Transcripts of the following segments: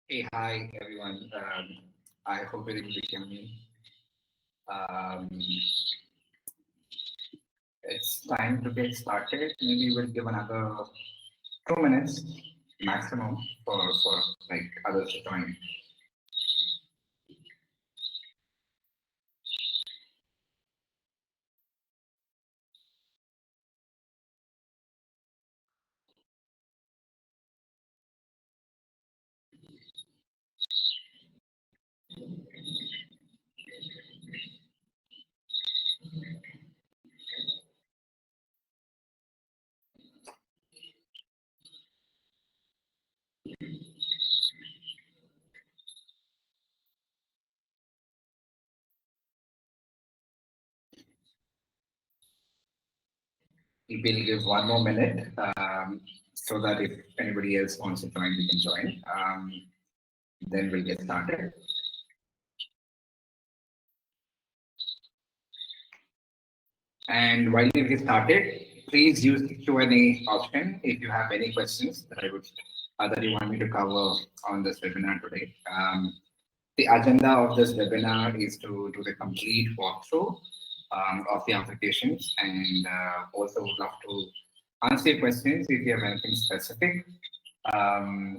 Hey, hi everyone. I hope you're able to hear me. Um, it's time to get started. Maybe we'll give another 2 minutes maximum for like others to join. We'll give one more minute so that if anybody else wants to join, we can join. Then we'll get started. And while we get started, please use the Q&A option if you have any questions that you want me to cover on this webinar today. The agenda of this webinar is to do the complete walkthrough of the applications and also would love to answer your questions if you have anything specific. Um,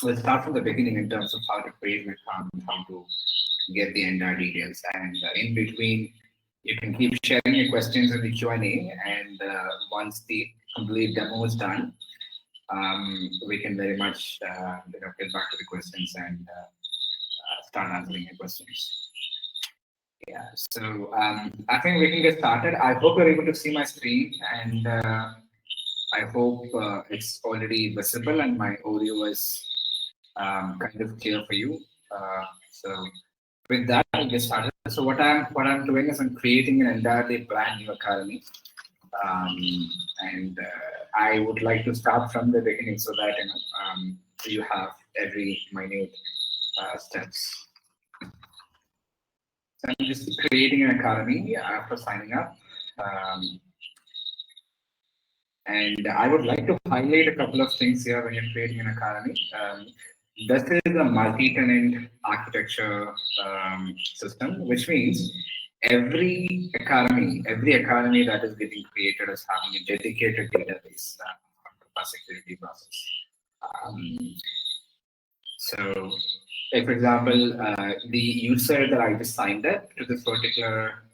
we'll start from the beginning in terms of how to create an account, how to get the entire details, and in between, you can keep sharing your questions in the Q&A, and once the complete demo is done, we can very much get back to the questions and start answering your questions. Yeah, so I think we can get started. I hope you're able to see my screen, and I hope it's already visible and my audio is kind of clear for you. So with that, I'll get started. So what I'm doing is I'm creating an entirely brand new academy, um, and I would like to start from the beginning so that you have every minute steps. So I'm just creating an academy after signing up. Um, and I would like to highlight a couple of things here when you're creating an academy. This is a multi-tenant architecture system, which means every academy that is getting created is having a dedicated database for security process. Um, so, like for example, the user that I just signed up to this particular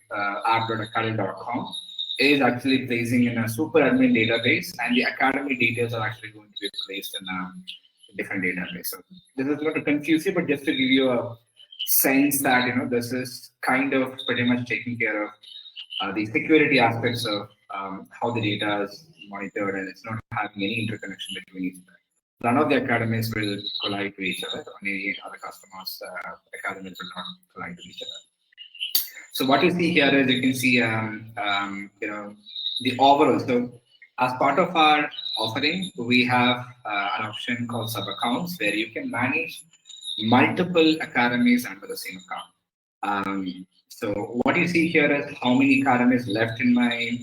app.acadle.com is actually placing in a super admin database, and the academy details are actually going to be placed in a different database. So this is not to confuse you, but just to give you a sense that this is kind of pretty much taking care of the security aspects of how the data is monitored, and it's not having any interconnection between each other. None of the academies will collide with each other. Only other customers' academies will not collide with each other. So what you see here is you can see the overall. So as part of our offering, we have an option called Subaccounts where you can manage multiple academies under the same account. So what you see here is how many academies left in my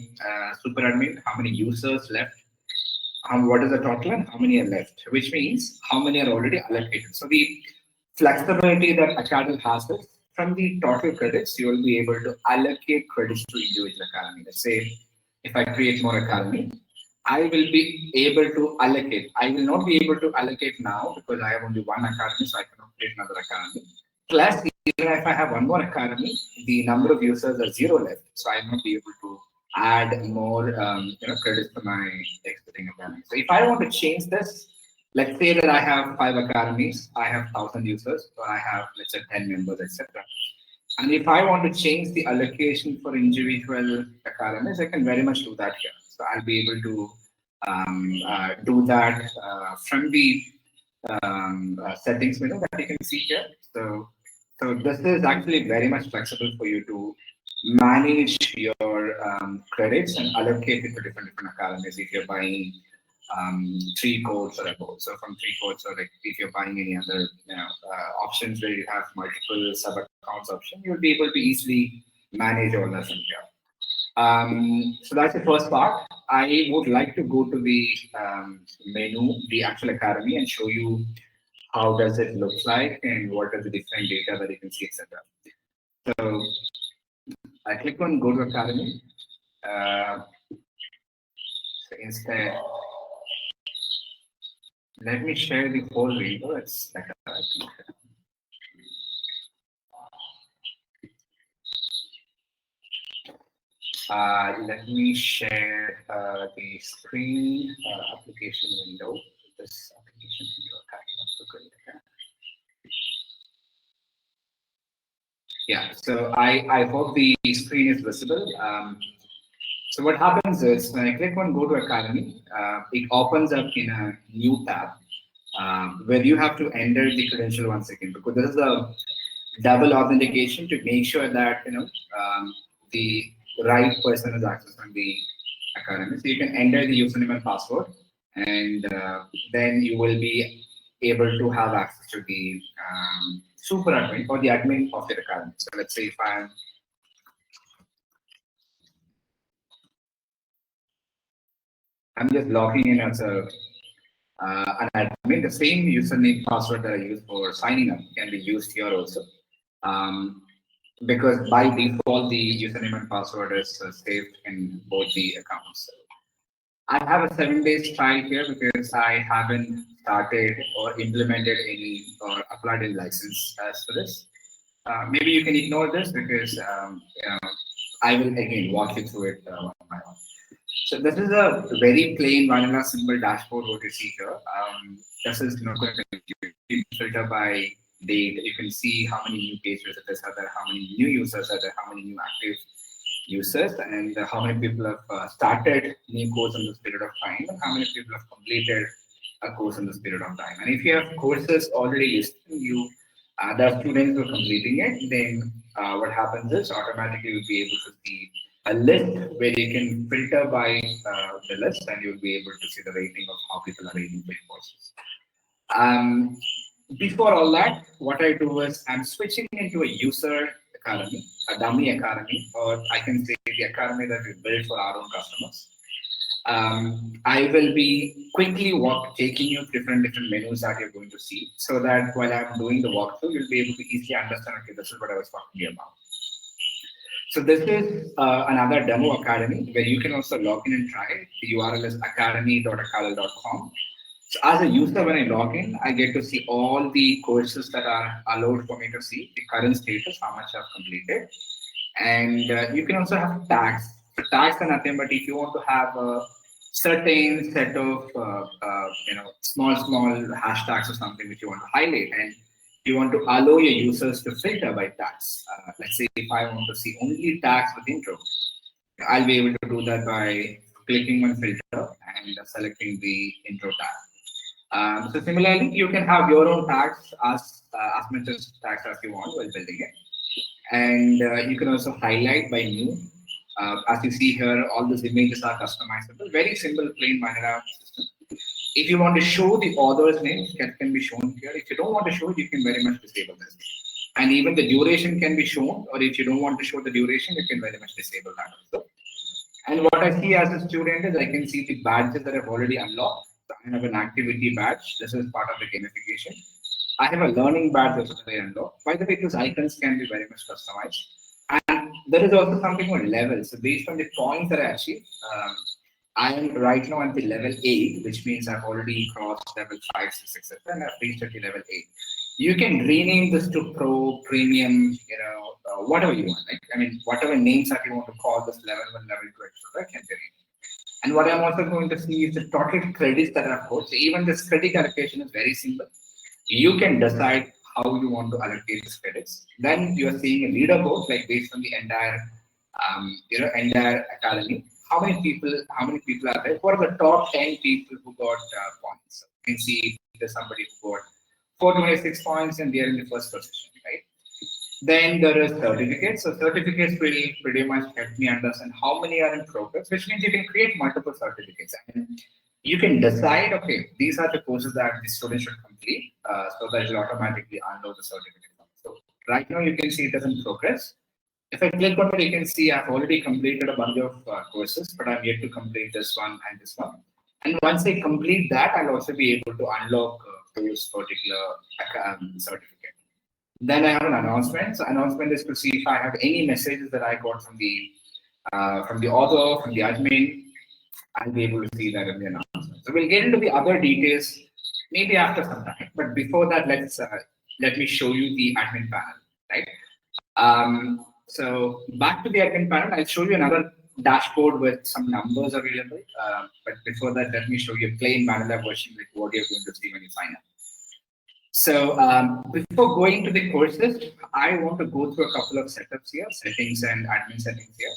super admin, how many users left, what is the total and how many are left, which means how many are already allocated. So the flexibility that Acadle has is from the total credits, you will be able to allocate credits to individual academy. Let's say if I create more academy, I will be able to allocate. I will not be able to allocate now because I have only one academy, so I cannot create another academy. Plus, even if I have one more academy, the number of users are zero left, so I will not be able to add more credits to my existing academy. So if I want to change this, let's say that I have 5 academies, I have 1,000 users, or I have let's say 10 members, etc. And if I want to change the allocation for individual academies, I can very much do that here. So I'll be able to do that from the settings menu that you can see here. So this is actually very much flexible for you to manage your credits and allocate it to different academies if you're buying 3 codes or above. So from 3 codes, or like if you're buying any other options where you have multiple sub accounts option, you'll be able to easily manage all that from here. So that's the first part. I would like to go to the menu, the actual academy, and show you how does it look like, and what are the different data that you can see, etc. So I click on Go to Academy. So instead, let me share the whole window. It's better, I think. Let me share the screen application window. This application window. Yeah, so I hope the screen is visible. So what happens is when I click on Go to Academy, it opens up in a new tab where you have to enter the credential once again, because this is a double authentication to make sure that the right person is accessing the academy. So you can enter the username and password, and then you will be able to have access to the super admin or the admin of the academy. So let's say if I'm just logging in as an admin, the same username password that I use for signing up can be used here also. Because by default, the username and password is saved in both the accounts. I have a 7 days trial here because I haven't started or implemented any or applied any license as for this. Maybe you can ignore this because I will again walk you through it one by one. So this is a very plain vanilla simple dashboard what you see here. This is not going to filter by date. You can see how many new page visitors are there, how many new users are there, how many new active users, and how many people have started new course in this period of time, and how many people have completed a course in this period of time. And if you have courses already listed, you the students who are completing it, then what happens is automatically you'll be able to see a list where you can filter by the list, and you'll be able to see the rating of how people are rating their courses. Um, Before all that, what I do is I'm switching into a user academy, a dummy academy, or I can say the academy that we built for our own customers. I will be quickly taking you different menus that you're going to see, so that while I'm doing the walkthrough, you'll be able to easily understand, okay, this is what I was talking about. So this is another demo academy where you can also log in and try it. The URL is academy.acadle.com. So as a user, when I log in, I get to see all the courses that are allowed for me to see, the current status, how much I've completed. And you can also have tags. So tags are nothing but if you want to have a certain set of small hashtags or something which you want to highlight, and you want to allow your users to filter by tags. Let's say if I want to see only tags with intro, I'll be able to do that by clicking on filter and selecting the intro tag. So similarly, you can have your own tags as much as tags as you want while building it. And you can also highlight by new. As you see here, all these images are customizable. Very simple, plain vanilla system. If you want to show the author's name, it can be shown here. If you don't want to show it, you can very much disable this. And even the duration can be shown, or if you don't want to show the duration, you can very much disable that also. And what I see as a student is I can see the badges that I've already unlocked. So I have an activity badge. This is part of the gamification. I have a learning badge that I unlocked. By the way, those icons can be very much customized. And there is also something called levels. So based on the points that I achieve, I am right now at the level 8, which means I've already crossed level 5, 6, etc. And I've reached at the level 8. You can rename this to Pro, Premium, whatever you want. Like, I mean, whatever names that you want to call this level 1, level 2, etc. can be renamed. And what I'm also going to see is the total credits that I've got. So even this credit allocation is very simple. You can decide how you want to allocate these credits. Then you are seeing a leaderboard, like based on the entire, entire academy. How many people are there? What are the top 10 people who got points? You can see there's somebody who got 426 points and they are in the first position, right? Then there is certificates. So certificates will pretty much help me understand how many are in progress, which means you can create multiple certificates. And you can decide, okay, these are the courses that the student should complete, so that it will automatically unload the certificate. So right now you can see it is in progress. If I click on it, you can see I've already completed a bunch of courses, but I'm yet to complete this one and this one. And once I complete that, I'll also be able to unlock this particular certificate. Then I have an announcement. So announcement is to see if I have any messages that I got from the author, from the admin. I'll be able to see that in the announcement. So we'll get into the other details maybe after some time. But before that, let me show you the admin panel, right? So back to the admin panel, I'll show you another dashboard with some numbers available. But before that, let me show you a plain vanilla version like what you're going to see when you sign up. So before going to the courses, I want to go through a couple of setups here, settings and admin settings here.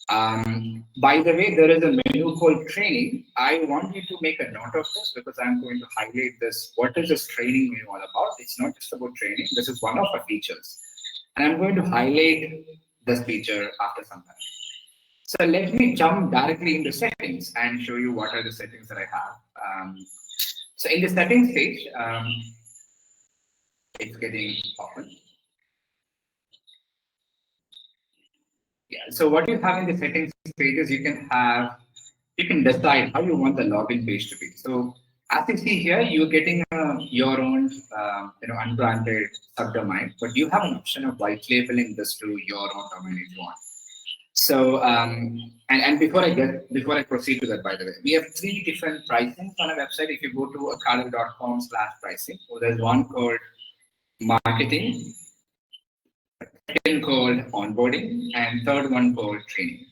By the way, there is a menu called training. I want you to make a note of this because I'm going to highlight this. What is this training menu all about? It's not just about training. This is one of our features. And I'm going to highlight this feature after some time. So let me jump directly into settings and show you what are the settings that I have. So in the settings page, it's getting open. Yeah, so what you have in the settings page is you can decide how you want the login page to be. So as you see here, you're getting your own unbranded subdomain, but you have an option of white labeling this to your own domain if you want. So and before I proceed to that, by the way, we have 3 different pricings on our website. If you go to acadle.com/pricing, so there's one called marketing, second called onboarding, and third one called training.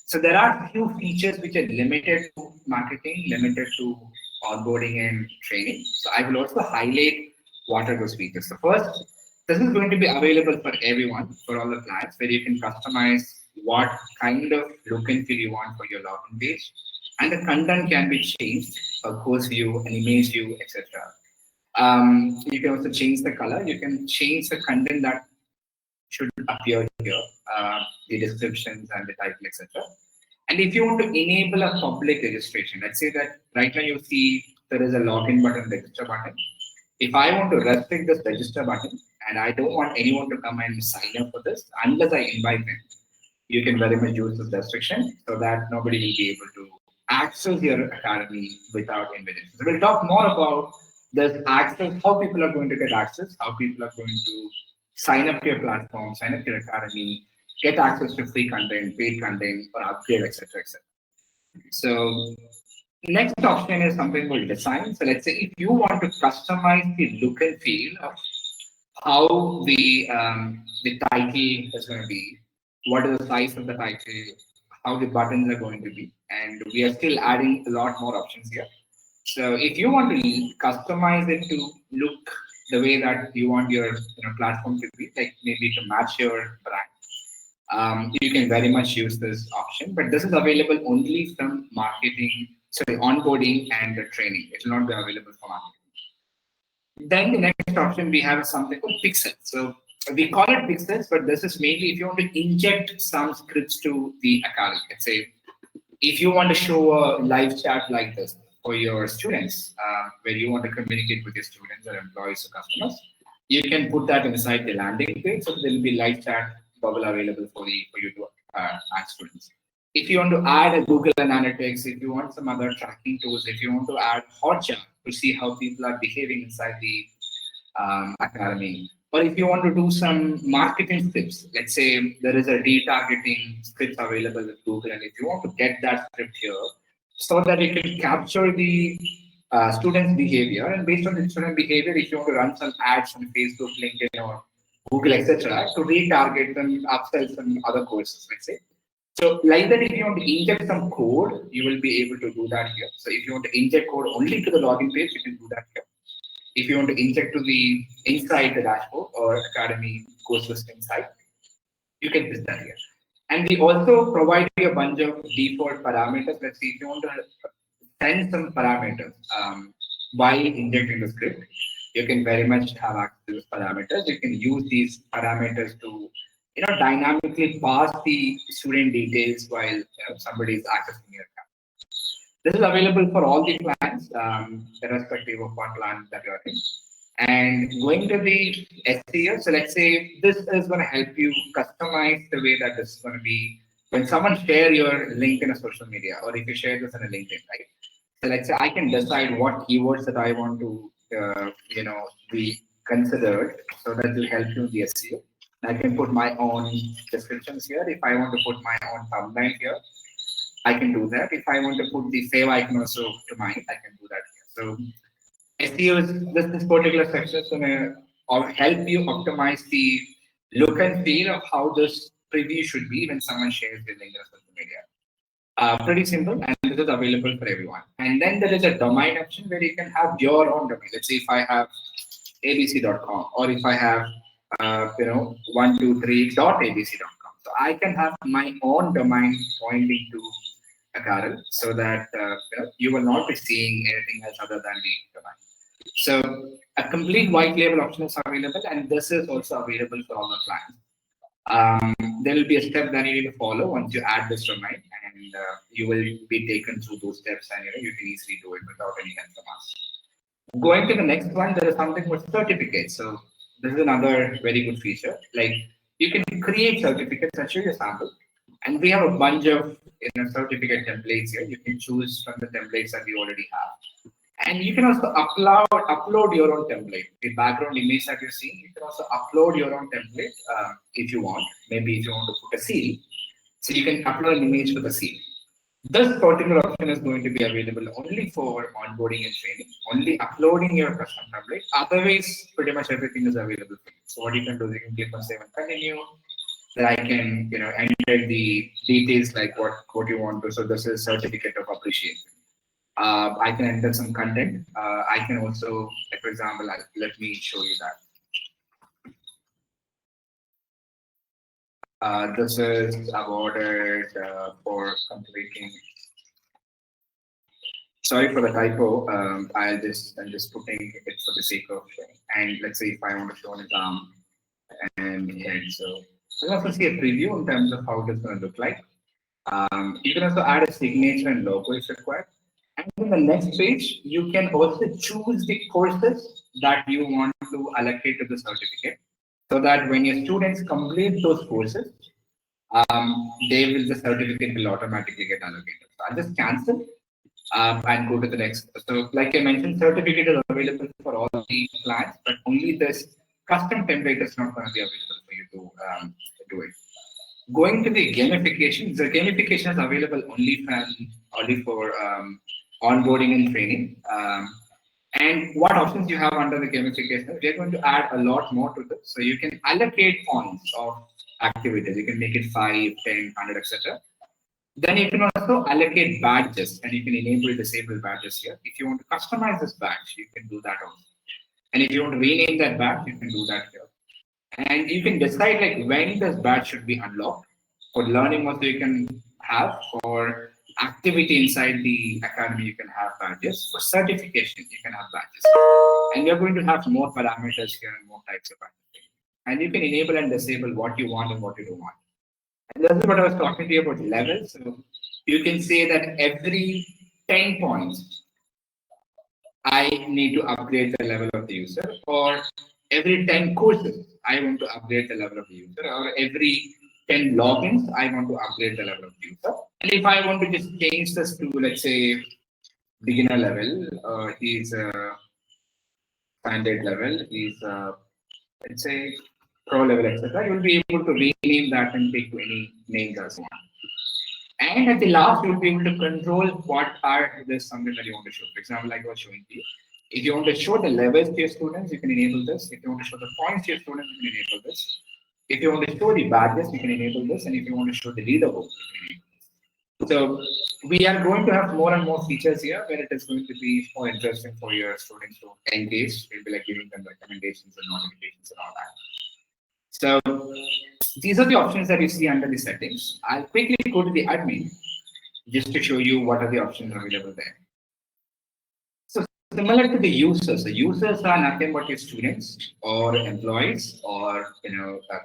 So there are few features which are limited to marketing, limited to onboarding and training. So I will also highlight what are those features. So first, this is going to be available for everyone, for all the plans, where you can customize what kind of look and feel you want for your login page. And the content can be changed, a course view, an image view, etc. You can also change the color. You can change the content that should appear here, the descriptions and the title, etc. And if you want to enable a public registration, let's say that right now you see there is a login button, register button. If I want to restrict this register button and I don't want anyone to come and sign up for this unless I invite them, you can very much use this restriction so that nobody will be able to access your academy without invitation. So we'll talk more about this access, how people are going to get access, how people are going to sign up to your platform, sign up to your academy, get access to free content, paid content, or upgrade, etc., etc. So next option is something called design. So let's say if you want to customize the look and feel of how the title is going to be, what is the size of the title, how the buttons are going to be, and we are still adding a lot more options here. So if you want to customize it to look the way that you want your platform to be, like maybe to match your brand, you can very much use this option. But this is available only from onboarding and training. It will not be available for marketing. Then the next option we have is something called pixels. So we call it pixels, but this is mainly if you want to inject some scripts to the Acadle. Let's say if you want to show a live chat like this for your students, where you want to communicate with your students or employees or customers, you can put that inside the landing page. So there will be live chat bubble available for you to add students. If you want to add a Google Analytics, if you want some other tracking tools, if you want to add Hotjar to see how people are behaving inside the academy, or if you want to do some marketing scripts, let's say there is a retargeting script available with Google, and if you want to get that script here, so that you can capture the student's behavior, and based on the student behavior, if you want to run some ads on Facebook, LinkedIn, or Google, etc., to retarget them, upsell some other courses, let's say. So like that, if you want to inject some code, you will be able to do that here. So if you want to inject code only to the login page, you can do that here. If you want to inject to the inside the dashboard or academy course list inside, you can do that here. And we also provide you a bunch of default parameters. Let's see if you want to send some parameters while injecting the script, you can very much have access to these parameters. You can use these parameters to dynamically pass the student details while somebody is accessing your account. This is available for all the plans, irrespective of what plan that you're in. And going to the SEO, so let's say this is going to help you customize the way that this is going to be when someone share your link in a social media, or if you share this in a LinkedIn, right? So let's say I can decide what keywords that I want to, be considered, so that will help you in the SEO. I can put my own descriptions here. If I want to put my own thumbnail here, I can do that. If I want to put the save icon also to mine, I can do that here. So SEO is this particular section is going to help you optimize the look and feel of how this preview should be when someone shares the link on social media. Pretty simple, and this is available for everyone. And then there is a domain option where you can have your own domain. Let's say if I have abc.com, or if I have 123.abc.com, so I can have my own domain pointing to Acadle, so that you will not be seeing anything else other than the domain. So a complete white label option is available, and this is also available for all the clients. There will be a step that you need to follow once you add this domain, and you will be taken through those steps, and you can easily do it without any help from us. Going to the next one, there is something called certificates. So this is another very good feature. Like, you can create certificates. I'll show you a sample, and we have a bunch of certificate templates here. You can choose from the templates that we already have. And you can also upload your own template. The background image that you're seeing, you can also upload your own template if you want. Maybe if you want to put a seal, so you can upload an image for the seal. This particular option is going to be available only for onboarding and training, only uploading your custom template. Otherwise, pretty much everything is available for you. So what you can do is you can click on save and continue. Then I can enter the details like what you want to. So this is certificate of appreciation. I can enter some content. I can also, like, for example, let me show you that. This is awarded for completing. Sorry for the typo. I'm just putting it for the sake of sharing. And let's say if I want to show an arm and head, so we'll also see a preview in terms of how it is going to look like. You can also add a signature and logo if required. And in the next page, you can also choose the courses that you want to allocate to the certificate, so that when your students complete those courses, the certificate will automatically get allocated. So I'll just cancel and go to the next. So like I mentioned, certificate is available for all the plans, but only this custom template is not going to be available for you to do it. Going to the gamification is available only for onboarding and training. And what options you have under the gamification? We are going to add a lot more to this. So you can allocate points of activities. You can make it 5, 10, 100, etc. Then you can also allocate badges, and you can enable disable badges here. If you want to customize this badge, you can do that also. And if you want to rename that badge, you can do that here. And you can decide like when this badge should be unlocked. For learning also you can have. For activity inside the academy, you can have badges. For certification, you can have badges. And we are going to have more parameters here and more types of badges. And you can enable and disable what you want and what you don't want. And this is what I was talking to you about levels. So you can say that every 10 points, I need to upgrade the level of the user, or every 10 courses, I want to upgrade the level of the user, or every 10 logins, I want to upgrade the level of the user. And if I want to just change this to, let's say, beginner level, is standard level, is let's say pro level, etc., you'll be able to rename that and take to any names as you want. And at the last, you'll be able to control what are this something that you want to show. For example, like I was showing to you. If you want to show the levels to your students, you can enable this. If you want to show the points to your students, you can enable this. If you want to show the badges, you can enable this. And if you want to show the leaderboard, you can enable this. So we are going to have more and more features here where it is going to be more interesting for your students to engage. We'll be like giving them recommendations and notifications and all that. So these are the options that you see under the settings. I'll quickly go to the admin just to show you what are the options available there. So similar to the users are nothing but your students or employees or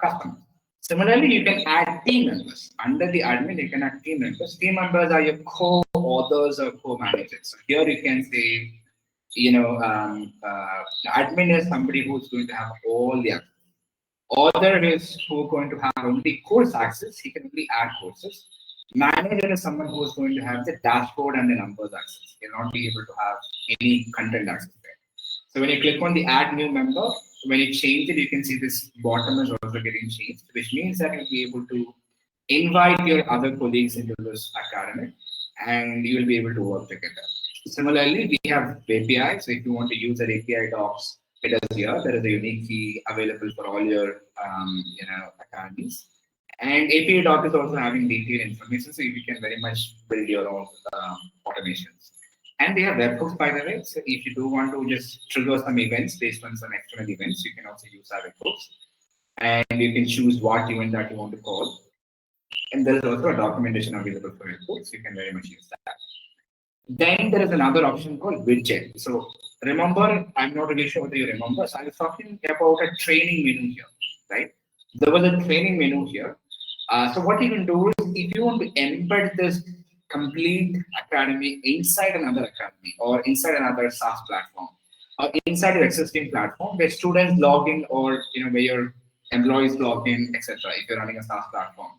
customers. Similarly, you can add team members. Under the admin, you can add team members. Team members are your co-authors or co-managers. So here you can say, admin is somebody who's going to have all the access. Author is who going to have only course access. He can only add courses. Manager is someone who is going to have the dashboard and the numbers access. You'll not be able to have any content access there. So when you click on the add new member, when you change it, you can see this bottom is also getting changed, which means that you'll be able to invite your other colleagues into this academy and you will be able to work together. Similarly, we have APIs. So if you want to use our API docs, it is here. There is a unique key available for all your academies. And API doc is also having detailed information, so you can very much build your own automations. And they have webhooks, by the way. So if you do want to just trigger some events based on some external events, you can also use our webhooks. And you can choose what event that you want to call. And there is also a documentation available for webhooks. You can very much use that. Then there is another option called widget. So remember, I'm not really sure whether you remember. So I was talking about a training menu here, right? There was a training menu here. So what you can do is, if you want to embed this complete academy inside another academy or inside another SaaS platform or inside your existing platform where students log in or where your employees log in, etc. If you're running a SaaS platform,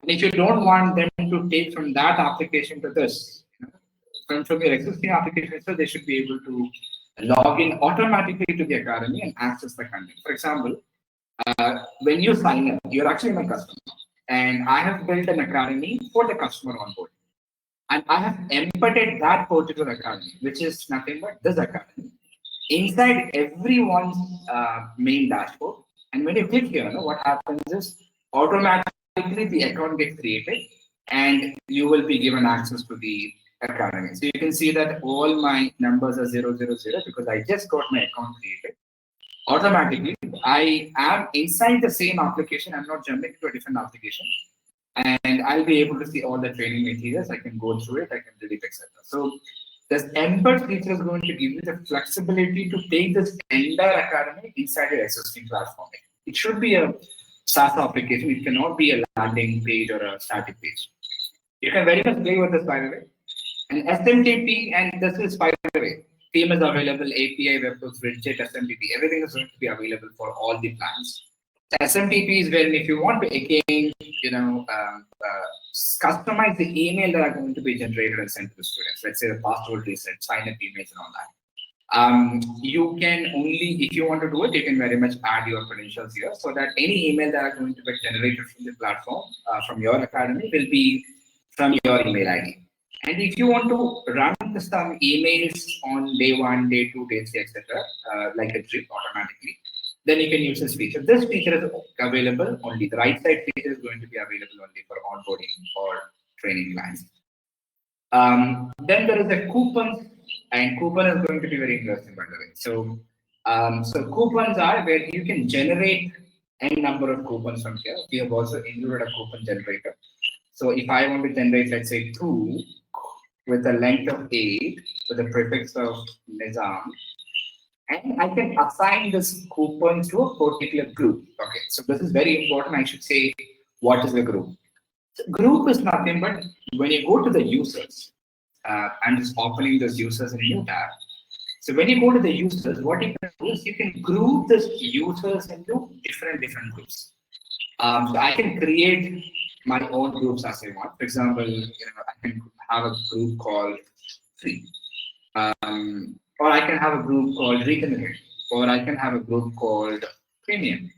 and if you don't want them to take from that application to this, from your existing application, so they should be able to log in automatically to the academy and access the content. For example, when you sign up, you're actually my customer. And I have built an academy for the customer onboarding. And I have embedded that particular academy, which is nothing but this academy, inside everyone's main dashboard. And when you click here, what happens is automatically the account gets created and you will be given access to the academy. So you can see that all my numbers are 000 because I just got my account created. Automatically, I am inside the same application. I'm not jumping to a different application. And I'll be able to see all the training materials. I can go through it, I can delete, etc. So this embed feature is going to give you the flexibility to take this entire academy inside your existing platform. It should be a SaaS application. It cannot be a landing page or a static page. You can very much play with this, by the way. And SMTP, and this is, by the way, theme is available, API, webhooks, widget, SMTP, everything is going to be available for all the plans. SMTP is where if you want to again, customize the email that are going to be generated and sent to the students. Let's say the password reset, sign up emails and all that. You can only, if you want to do it, you can very much add your credentials here so that any email that are going to be generated from the platform, from your academy, will be from your email ID. And if you want to run some emails on day 1, day 2, day 3, etc., like a drip automatically, then you can use this feature. This feature is available only. The right side feature is going to be available only for onboarding or training plans. Then there is a coupon, and coupon is going to be very interesting, by the way. So, so coupons are where you can generate any number of coupons from here. We have also included a coupon generator. So if I want to generate, let's say 2 with a length of 8 with a prefix of Nizam, and I can assign this coupon to a particular group. Okay, so this is very important. I should say, what is the group? So group is nothing but when you go to the users, I'm just opening those users in a new tab. So when you go to the users, what you can do is you can group these users into different groups. So I can create my own groups as I want. For example, I can have a group called free. Or I can have a group called Reconnect, or I can have a group called Premium.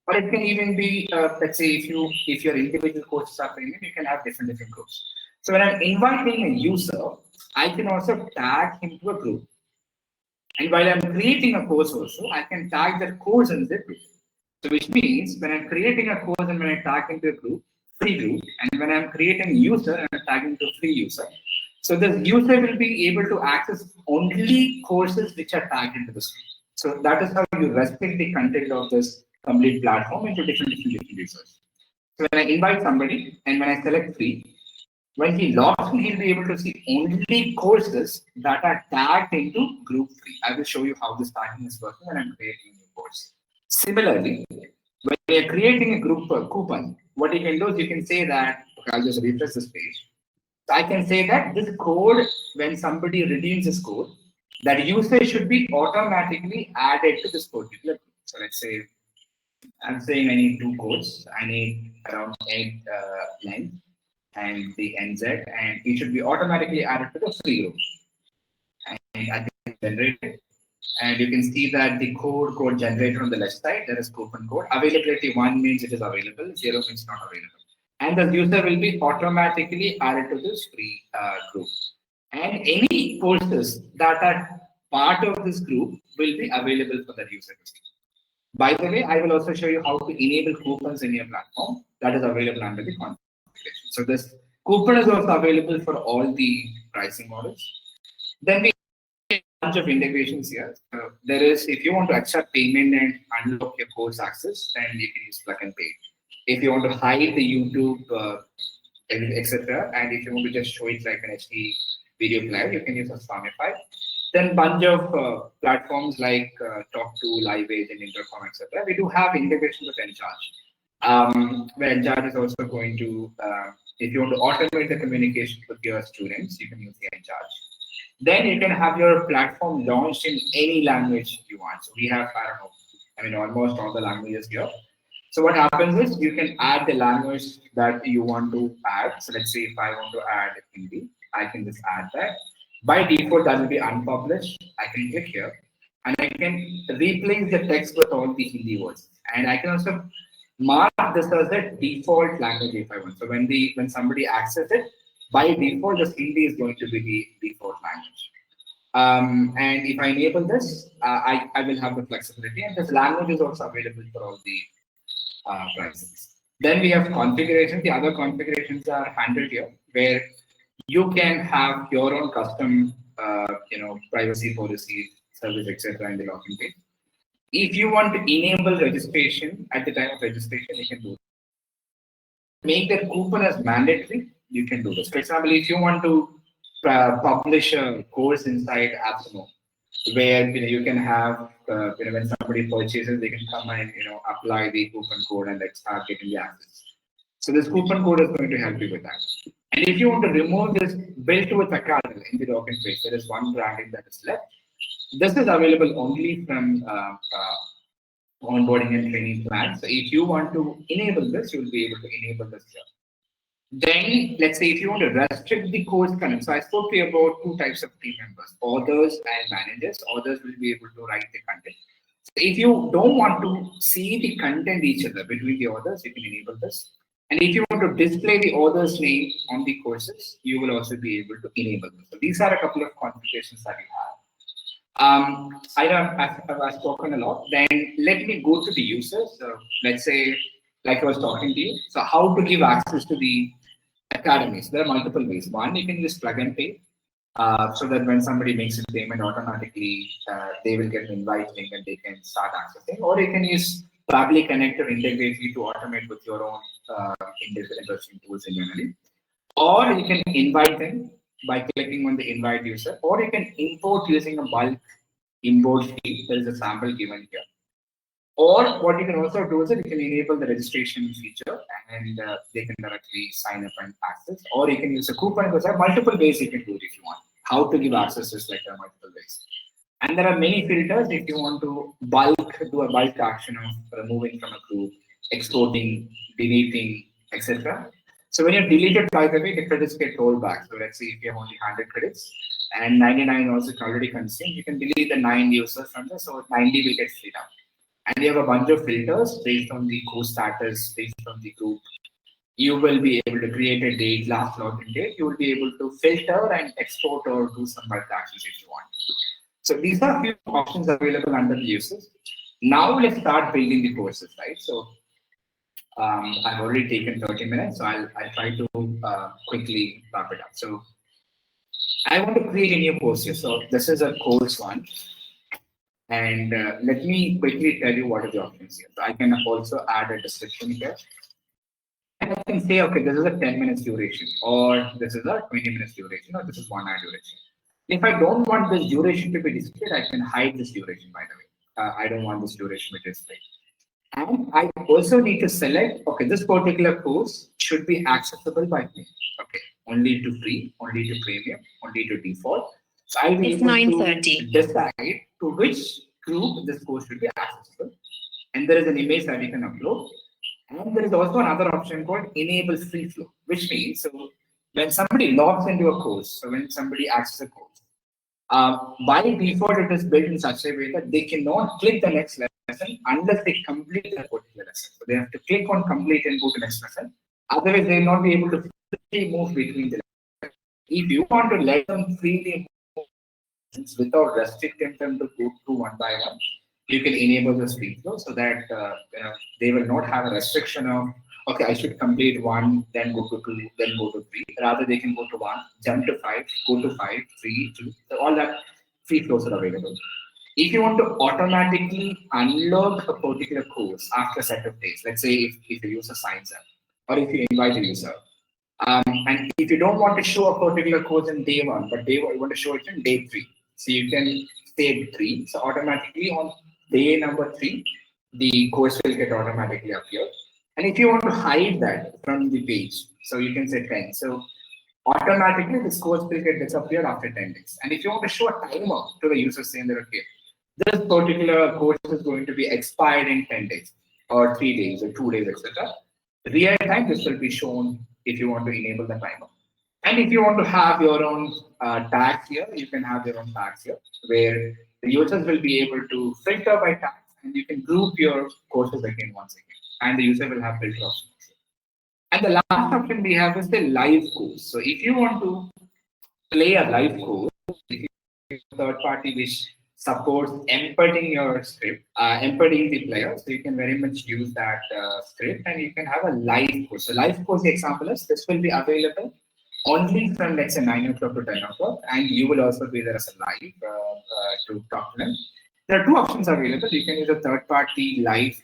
Or it can even be, let's say, if your individual courses are premium, you can have different groups. So when I'm inviting a user, I can also tag him to a group. And while I'm creating a course also, I can tag that course in the group. So which means when I'm creating a course and when I tag into a group, free group, and when I'm creating a user and I'm tagging to a free user, so the user will be able to access only courses which are tagged into this group. So that is how you restrict the content of this complete platform into different users. So when I invite somebody and when I select free, when he logs in, he'll be able to see only courses that are tagged into group free. I will show you how this tagging is working when I'm creating a new course. Similarly, when you're creating a group coupon, what you can do is you can say that, okay, I'll just refresh this page. So I can say that this code, when somebody redeems this code, that user should be automatically added to this particular group. So let's say I'm saying I need 2 codes. I need around 8 length. and the NZ, and it should be automatically added to the free group. And I think generated. And you can see that the code generated on the left side, there is coupon code. Availability 1 means it is available, 0 means not available. And the user will be automatically added to this free group. And any courses that are part of this group will be available for that user to see. By the way, I will also show you how to enable coupons in your platform that is available under the configuration. So this coupon is also available for all the pricing models. Then we have a bunch of integrations here. So there is, if you want to accept payment and unlock your course access, then you can use plug and pay. If you want to hide the YouTube, etc., and if you want to just show it like an HD video player, you can use a Spotify. Then bunch of platforms like Talk2, LiveAge, and Intercom, etc. We do have integration with Encharge. Where Encharge is also going to, if you want to automate the communication with your students, you can use the Encharge. Then you can have your platform launched in any language you want. So we have, almost all the languages here. So what happens is you can add the language that you want to add. So let's say if I want to add Hindi, I can just add that. By default, that will be unpublished. I can click here and I can replace the text with all the Hindi words. And I can also mark this as a default language if I want. So when somebody accesses it, by default, this Hindi is going to be the default language. And if I enable this, I will have the flexibility, and this language is also available for all the prices. Then we have configuration. The other configurations are handled here, where you can have your own custom, privacy policy, service, etc. in the login page. If you want to enable registration at the time of registration, you can do it. Make that coupon as mandatory, you can do this. For example, if you want to publish a course inside AppSumo, where you can have when somebody purchases, they can come and apply the coupon code and start getting the access. So this coupon code is going to help you with that. And if you want to remove this built with Acadle in the login page, there is one branding that is left. This is available only from onboarding and training plans. So if you want to enable this, you will be able to enable this here. Then let's say if you want to restrict the course content. So I spoke to you about two types of team members, authors and managers. Authors will be able to write the content. So if you don't want to see the content each other between the authors, you can enable this. And if you want to display the author's name on the courses, you will also be able to enable this. So these are a couple of configurations that you have. I've spoken a lot. Then let me go to the users. So let's say, like I was talking to you. So how to give access to the academies? There are multiple ways. One, you can use plug and pay, so that when somebody makes a payment, automatically they will get an invite link and they can start accessing. Or you can use Public Connect or integrate to automate with your own Inversion tools internally. Or you can invite them by clicking on the invite user, or you can import using a bulk import field. There is a sample given here. Or what you can also do is that you can enable the registration feature and they can directly sign up and access. Or you can use a coupon, because there are multiple ways you can do it if you want. How to give access is like there are multiple ways. And there are many filters if you want to do a bulk action of removing from a group, exporting, deleting, etc. So when you delete it, by the way, the credits get rolled back. So let's say if you have only 100 credits and 99 also already consumed, you can delete the 9 users from there, so 90 will get freed up. And you have a bunch of filters based on the course status, based on the group. You will be able to create a date, last login date. You will be able to filter and export or do some bulk actions if you want. So these are a few options available under the users. Now let's start building the courses, right? So I've already taken 30 minutes, so I'll try to quickly wrap it up. So I want to create a new course here. So this is a course one. And let me quickly tell you what are the options here. So I can also add a description here. And I can say, okay, this is a 10 minutes duration, or this is a 20 minutes duration, or this is 1 hour duration. If I don't want this duration to be displayed, I can hide this duration, by the way. I don't want this duration to be displayed. And I also need to select, okay, this particular course should be accessible by me. Okay, only to free, only to premium, only to default. So I'll be able to decide to which group this course should be accessible. And there is an image that you can upload. And there is also another option called enable free flow, which means so when somebody logs into a course, so when somebody accesses a course, by default it is built in such a way that they cannot click the next lesson unless they complete that particular lesson. So they have to click on complete and go to next lesson. Otherwise, they will not be able to freely move between the lessons. If you want to let them freely without restricting them to go through one by one, you can enable the speed flow so that they will not have a restriction of okay, I should complete one, then go to two, then go to three. Rather, they can go to one, jump to five, go to five, three, two. So all that free flows are available. If you want to automatically unlock a particular course after a set of days, let's say if a user signs up or if you invite a user, and if you don't want to show a particular course in day one, but day one, you want to show it in day three. So you can say three. So automatically on day number three, the course will get automatically appear. And if you want to hide that from the page, so you can say 10. So automatically this course will get disappeared after 10 days. And if you want to show a timer to the user saying that okay, this particular course is going to be expired in 10 days or 3 days or 2 days, etc. Real time, this will be shown if you want to enable the timer. And if you want to have your own tags here, you can have your own tags here where the users will be able to filter by tags and you can group your courses again once again. And the user will have filter options. And the last option we have is the live course. So if you want to play a live course, if you have a third party which supports embedding your script, embedding the player, so you can very much use that script and you can have a live course. So live course, the example is this will be available only from let's say 9 o'clock to 10 o'clock, and you will also be there as a live to talk to them. There are two options available. You can use a third-party live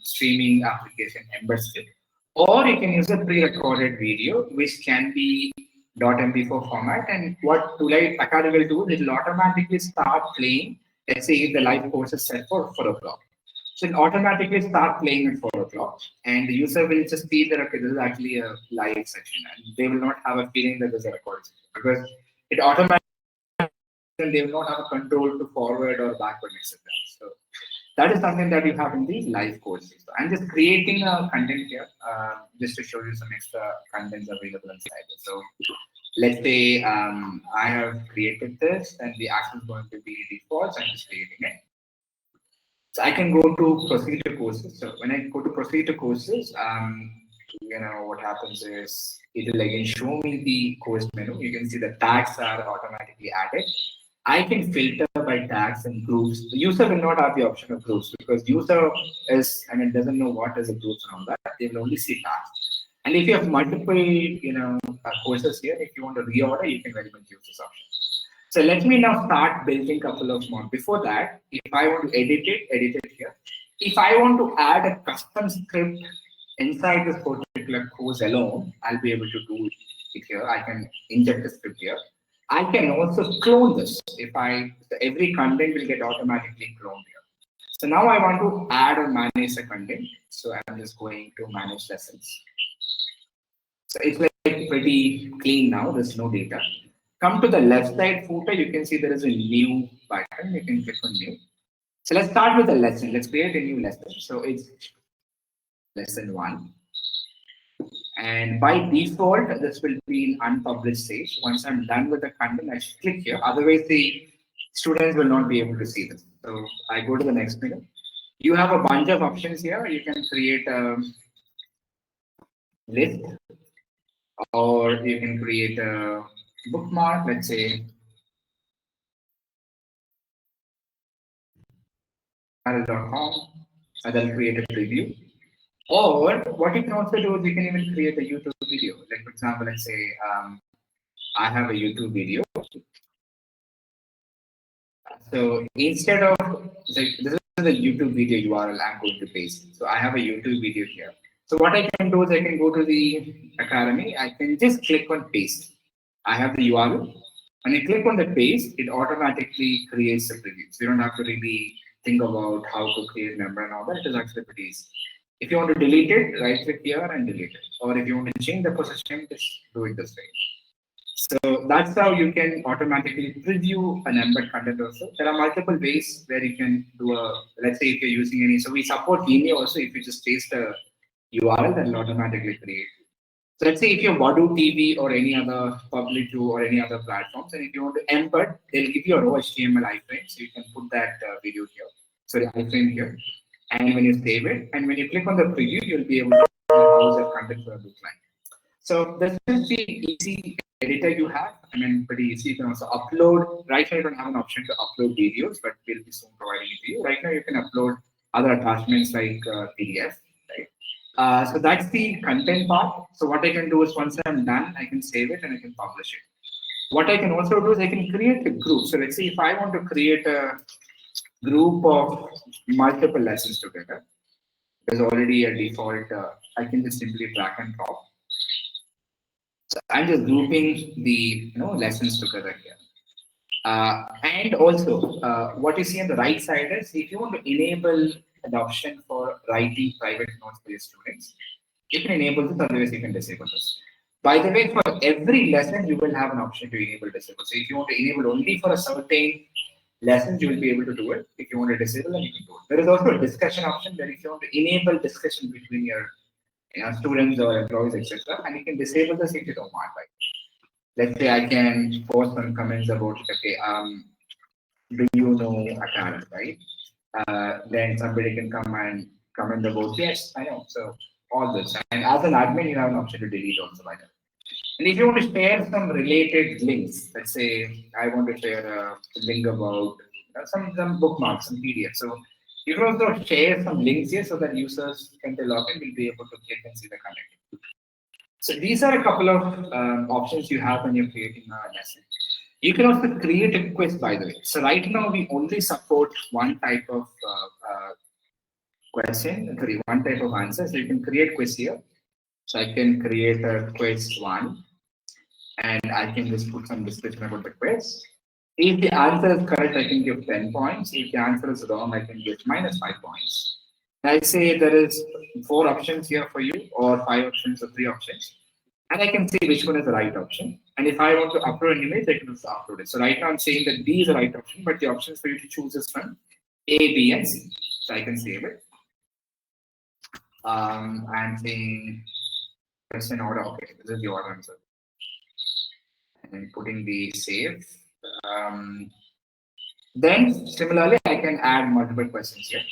streaming application, Embed script, or you can use a pre-recorded video, which can be .mp4 format. And what Acadle will do, it will automatically start playing. Let's say if the live course is set for 4 o'clock. So it automatically start playing at 4 o'clock, and the user will just feel that okay, this is actually a live session, and they will not have a feeling that this is a recorded session because it automatically and they will not have a control to forward or backward, etc. So that is something that you have in the live courses. So I'm just creating a content here just to show you some extra contents available inside. So let's say I have created this and the action is going to be default. So I'm just creating it. So I can go to procedure courses. So when I go to procedure courses, what happens is it will again show me the course menu. You can see the tags are automatically added. I can filter by tags and groups. The user will not have the option of groups because user doesn't know what is a groups and all that. They will only see tags. And if you have multiple, courses here, if you want to reorder, you can very much use this option. So let me now start building a couple of more. Before that, if I want to edit it here. If I want to add a custom script inside this particular course alone, I'll be able to do it here. I can inject the script here. I can also clone this. Every content will get automatically cloned here. So now I want to add or manage the content. So I'm just going to manage lessons. So it's like pretty clean now. There's no data. Come to the left side footer, you can see there is a new button. You can click on new. So let's start with a lesson. Let's create a new lesson. So it's lesson 1. And by default, this will be in unpublished stage. Once I'm done with the content, I should click here. Otherwise, the students will not be able to see this. So I go to the next menu. You have a bunch of options here. You can create a list, or you can create a bookmark, let's say Acadle.com, and then create a preview. Or what you can also do is you can even create a YouTube video. Like for example, let's say I have a YouTube video. So instead of this is the YouTube video URL I'm going to paste. So I have a YouTube video here. So what I can do is I can go to the Academy. I can just click on paste. I have the URL. When you click on the paste, it automatically creates a preview. So you don't have to really think about how to create a member and all that. It is actually pretty easy. If you want to delete it, right click here and delete it. Or if you want to change the position, just do it this way. So that's how you can automatically preview an embed content also. There are multiple ways where you can do let's say if you're using any, so we support Vimeo also. If you just paste a URL that will automatically create. So let's say if you're Wadu TV or any other public to or any other platforms, and if you want to embed, they'll give you a raw HTML iframe, so you can put that video here, sorry, iframe here. And when you save it, and when you click on the preview, you'll be able to see how the content will look like. So this is the easy editor you have. I mean, pretty easy. You can also upload. Right now, you don't have an option to upload videos, but we'll be soon providing it to you. Right now, you can upload other attachments like PDF, right? So that's the content part. So what I can do is once I'm done, I can save it and I can publish it. What I can also do is I can create a group. So let's say if I want to create a group of multiple lessons together, there's already a default. I can just simply drag and drop. So I'm just grouping the lessons together here. And also, what you see on the right side is if you want to enable adoption for writing private notes for your students, you can enable this, otherwise you can disable this. By the way, for every lesson, you will have an option to enable disable. So if you want to enable only for a certain lessons, you will be able to do it. If you want to disable, then you can do it. There is also a discussion option that if you want to enable discussion between your students or employees, etc., and you can disable this if you don't want. Like, let's say I can post some comments about, okay, do you know Acadle, right? Then somebody can come and comment about, yes, I know. So all this. And as an admin, you have an option to delete also by that. And if you want to share some related links, let's say I want to share a link about some bookmarks, some PDF. So you can also share some links here so that users can log in will be able to click and see the content. So these are a couple of options you have when you're creating a lesson. You can also create a quiz, by the way. So right now we only support one type of question, sorry, one type of answer. So you can create quiz here. So I can create a quiz 1, and I can just put some description about the quiz. If the answer is correct, I can give 10 points. If the answer is wrong, I can give minus 5 points. I say there is 4 options here for you, or 5 options or 3 options. And I can say which one is the right option. And if I want to upload an image, I can also upload it. So right now I'm saying that B is the right option, but the options for you to choose is from A, B, and C. So I can save it. I'm saying question order. Okay, this is the order answer. And putting the save. Then similarly, I can add multiple questions here.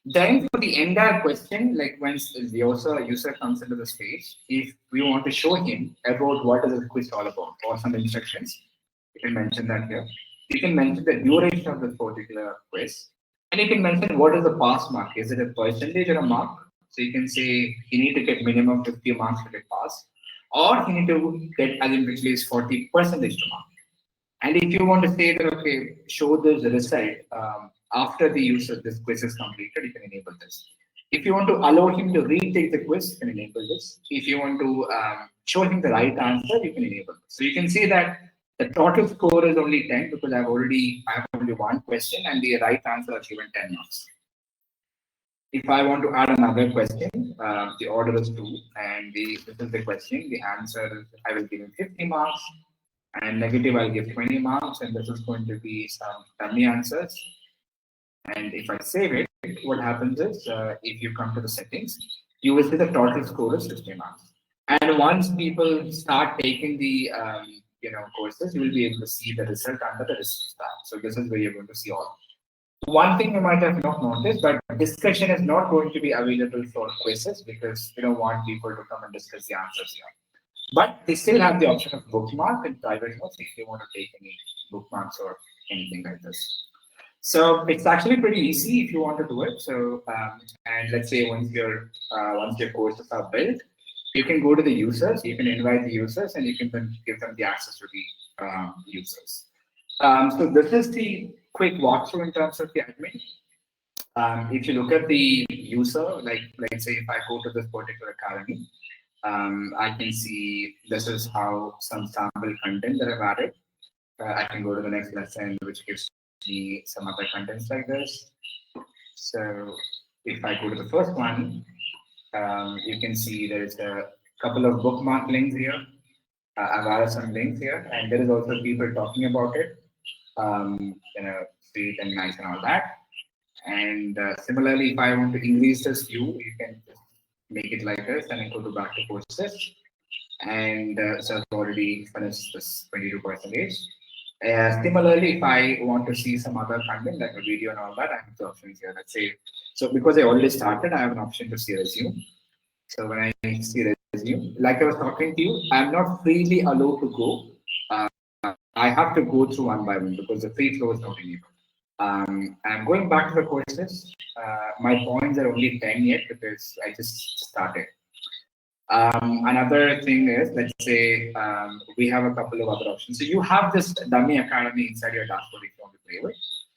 Then for the entire question, like when the user comes into the space, if we want to show him about what is the quiz all about or some instructions, you can mention that here. You can mention the duration of this particular quiz. And you can mention what is the pass mark. Is it a percentage or a mark? So you can say you need to get minimum 50 marks to get pass. Or you need to get at least 40% to mark. And if you want to say that, okay, show this result after the use of this quiz is completed, you can enable this. If you want to allow him to retake the quiz, you can enable this. If you want to show him the right answer, you can enable this. So you can see that the total score is only 10 because I have only one question and the right answer is given 10 marks. If I want to add another question, the order is 2, and this is the question. The answer I will give him 50 marks. And negative, I'll give 20 marks, and this is going to be some dummy answers. And if I save it, what happens is, if you come to the settings, you will see the total score is 60 marks. And once people start taking the courses, you will be able to see the result under the results tab. So this is where you're going to see all. One thing you might have not noticed, but discussion is not going to be available for quizzes because we don't want people to come and discuss the answers here. But they still have the option of bookmark and private notes if they want to take any bookmarks or anything like this. So it's actually pretty easy if you want to do it. So and let's say once your courses are built, you can go to the users, you can invite the users, and you can then give them the access to the users. So this is the quick walkthrough in terms of the admin. If you look at the user, like let's say if I go to this particular academy, I can see this is how some sample content that I've added. I can go to the next lesson, which gives me some other contents like this. So if I go to the first one, you can see there's a couple of bookmark links here. I've added some links here, and there is also people talking about it, sweet and nice and all that. And similarly, if I want to increase this view, you can make it like this, and I go to back to courses. And so I've already finished this 22%. Similarly, if I want to see some other content like a video and all that, I have the options here. Let's say, so because I already started, I have an option to see resume. So when I see resume, like I was talking to you, I'm not freely allowed to go. Uh, I have to go through one by one because the free flow is not enabled. I'm going back to the courses. My points are only 10 yet because I just started. Another thing is, let's say we have a couple of other options. So you have this dummy academy inside your dashboard if you want to play with.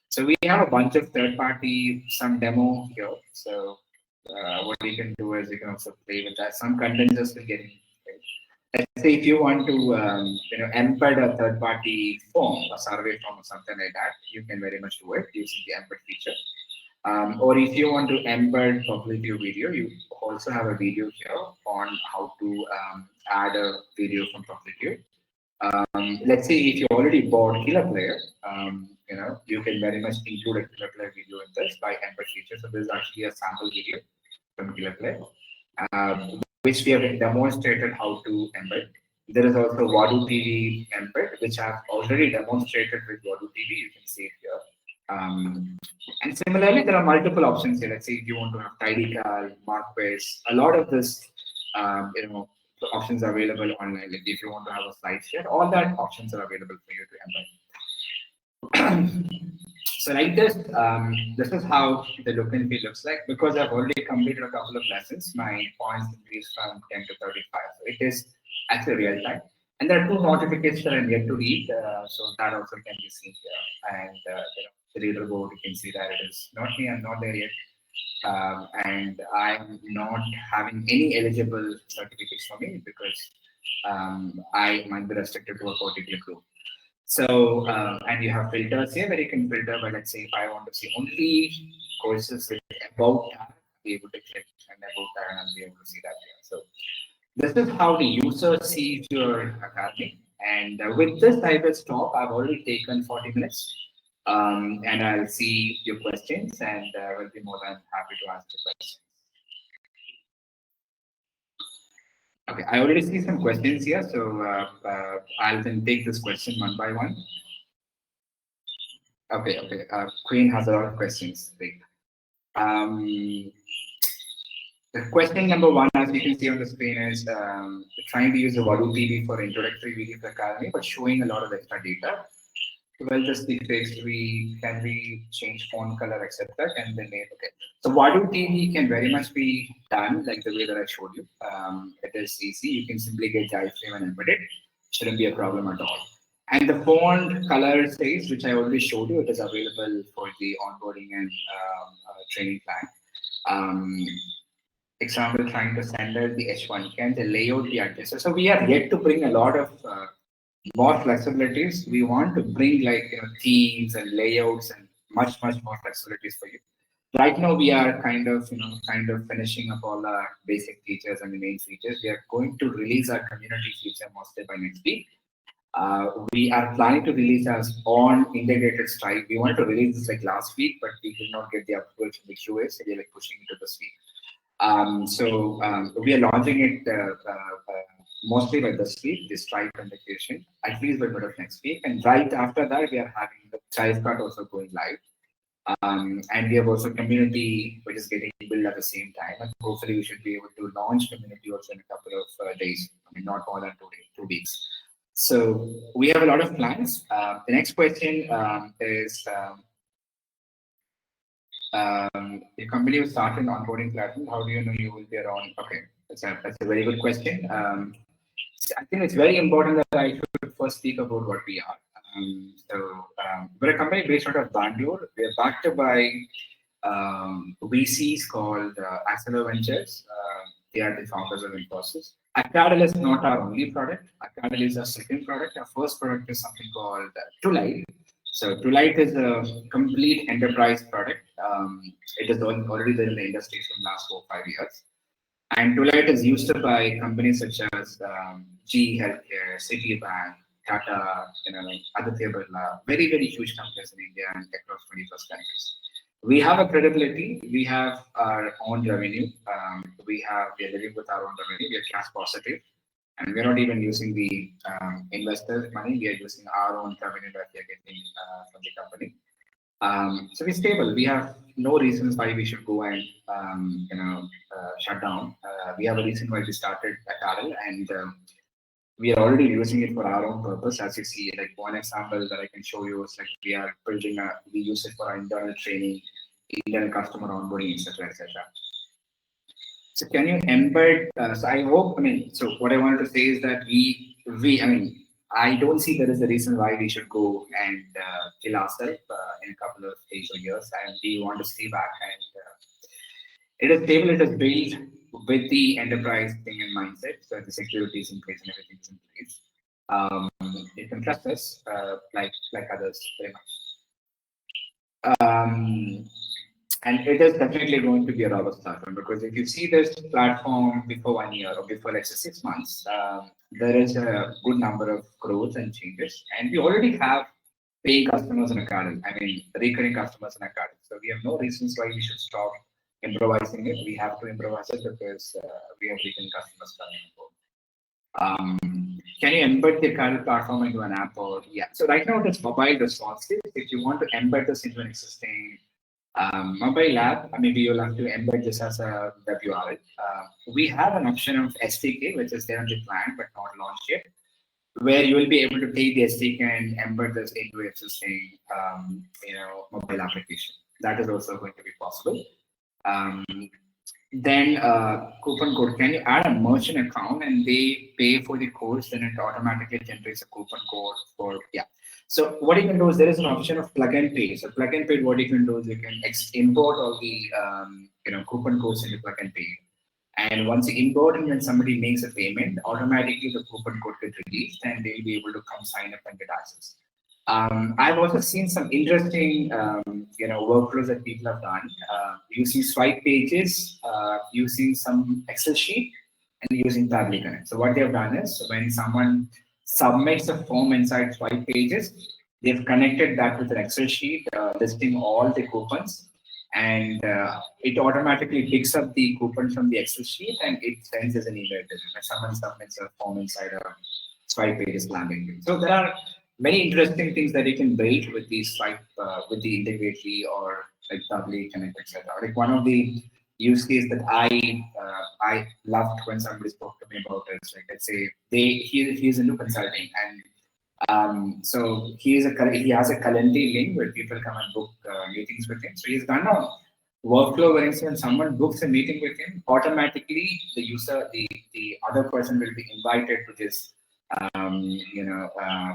So we have a bunch of third-party, some demo here. So what you can do is you can also play with that. Some condensers will get in. Let's say if you want to embed a third-party form, a survey form or something like that, you can very much do it using the embed feature. Or if you want to embed public view video, you also have a video here on how to add a video from public view. Let's say if you already bought Killer Player, you can very much include a Killer Player video in this by embed feature. So this is actually a sample video from Killer Player, which we have demonstrated how to embed. There is also Wadu TV embed, which I've already demonstrated with Wadu TV. You can see it here. And similarly, there are multiple options here. Let's say if you want to have TidyCal, Markbase, a lot of this, options are available online. Like if you want to have a slide share, all that options are available for you to embed. So like this, this is how the look and feel looks like. Because I've already completed a couple of lessons, my points increased from 10 to 35. So it is actually real time. And there are two notifications that I'm yet to read, so that also can be seen here. And the leaderboard, you can see that it is not me, I'm not there yet. And I'm not having any eligible certificates for me because I might be restricted to a particular group. So, and you have filters here where you can filter, but let's say if I want to see only courses with about that, I'll be able to click and about that and I'll be able to see that here. So this is how the user sees your academy. And with this, I will stop. I've already taken 40 minutes. And I'll see your questions and will be more than happy to answer questions. Okay, I already see some questions here, so I'll then take this question one by one. Okay. Queen has a lot of questions. Great. The question number one, as you can see on the screen, is trying to use the Wadu TV for introductory video for Academy, but showing a lot of extra data. Well, just the text, can we change font color, etc. Can the name, okay. So Wadu TV can very much be done like the way that I showed you. It is easy. You can simply get the iframe and embed it. Shouldn't be a problem at all. And the font color space, which I already showed you, it is available for the onboarding and training plan. Example, trying to send out the H1, can the layout be adjusted? So we are yet to bring a lot of more flexibilities. We want to bring like themes and layouts and much more flexibilities for you. Right now we are kind of finishing up all our basic features and the main features. We are going to release our community feature mostly by next week. We are planning to release us on integrated Stripe. We wanted to release this like last week, but we did not get the approval from the QA, so we're like pushing it to this week. We are launching it mostly by this week, the Stripe Application, at least by mid of next week. And right after that, we are having the Stripe card also going live. And we have also community, which is getting built at the same time. And hopefully we should be able to launch community also in a couple of days. I mean, not more than 2 weeks. So we have a lot of plans. The next question is, your company will start an onboarding platform. How do you know you will be around? Okay, that's a very good question. I think it's very important that I should first speak about what we are. We're a company based out of Bangalore. We are backed by VCs called Acadle Ventures. They are the founders of Infosys. Acadle is not our only product. Acadle is our second product. Our first product is something called Tulite. So Tulite is a complete enterprise product. It is already there in the industry for the last 4 or 5 years. And Tulite is used by companies such as GE Healthcare, Citibank, Tata, Aditya Birla, very huge companies in India and across 20+ countries. We have a credibility. We have our own revenue. We are living with our own revenue. We are cash positive, and we're not even using the investors' money. We are using our own revenue that we are getting from the company. So we're stable. We have no reasons why we should go and shut down. We have a reason why we started Acadle, and we are already using it for our own purpose. As you see, like one example that I can show you is like we use it for our internal training, internal customer onboarding, etc., etc. So can you embed? So I hope. I mean, so what I wanted to say is that I mean, I don't see there is a reason why we should go and kill ourselves in a couple of days or years, and we want to stay back and it is stable. It is built with the enterprise thing in mindset, so the security is in place and everything is in place. You can trust us like others very much. And it is definitely going to be a robust platform because if you see this platform before 1 year or before let's say 6 months, there is a good number of growth and changes, and we already have paying customers in Acadle. I mean, recurring customers in Acadle. So we have no reasons why we should stop improvising it. We have to improvise it because we have recurring customers coming on board. Can you embed the Acadle platform into an app or yeah? So right now it is mobile responsive. If you want to embed this into an existing mobile app, maybe you'll have to embed this as a WRL. We have an option of SDK, which is there on the plan but not launched yet, where you will be able to take the SDK and embed this into existing, mobile application. That is also going to be possible. Then coupon code. Can you add a merchant account and they pay for the course? Then it automatically generates a coupon code for yeah. So what you can do is there is an option of plug and pay. So plug and pay, what you can do is you can import all the coupon codes into plug and pay. And once you import and when somebody makes a payment, automatically the coupon code gets released and they'll be able to come sign up and get access. I've also seen some interesting, workflows that people have done using swipe pages, using some Excel sheet, and using Tably Connect. So what they've done is when someone submits a form inside swipe pages, they've connected that with an Excel sheet listing all the coupons, and it automatically picks up the coupons from the Excel sheet and it sends as an email to them. When someone submits a form inside a swipe pages landing page. So there are many interesting things that you can build with the swipe, with the Integrately or like Tably Connect, etc. Like one of the use case that I loved when somebody spoke to me about it. Like let's say he's into consulting and so he has a Calendly link where people come and book meetings with him. So he's done a workflow where when someone books a meeting with him, automatically the other person will be invited to this